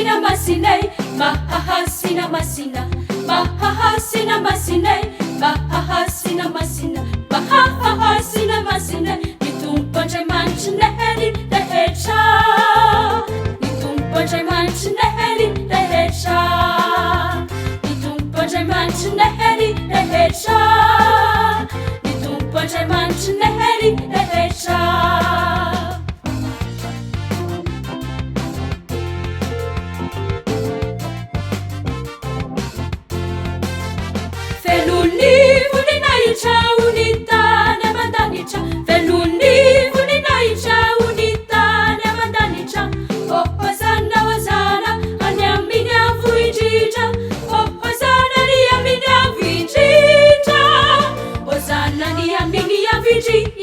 mahahasina masine, mahahasina masina, mahahasina masine, mahahasina masina, mahahasina masine. Nitumpoje manchineheri dehecha, nitumpoje manchineheri dehecha, nitumpoje manchineheri dehecha, nitumpoje manchineheri dehecha. Felunivu ninaicha unitane mandanicha, felunivu ninaicha unitane mandanicha. Oh hosana hosana, anyamini avuijija. Oh hosana niyamini avuijija. Hosana niyamini avuijija.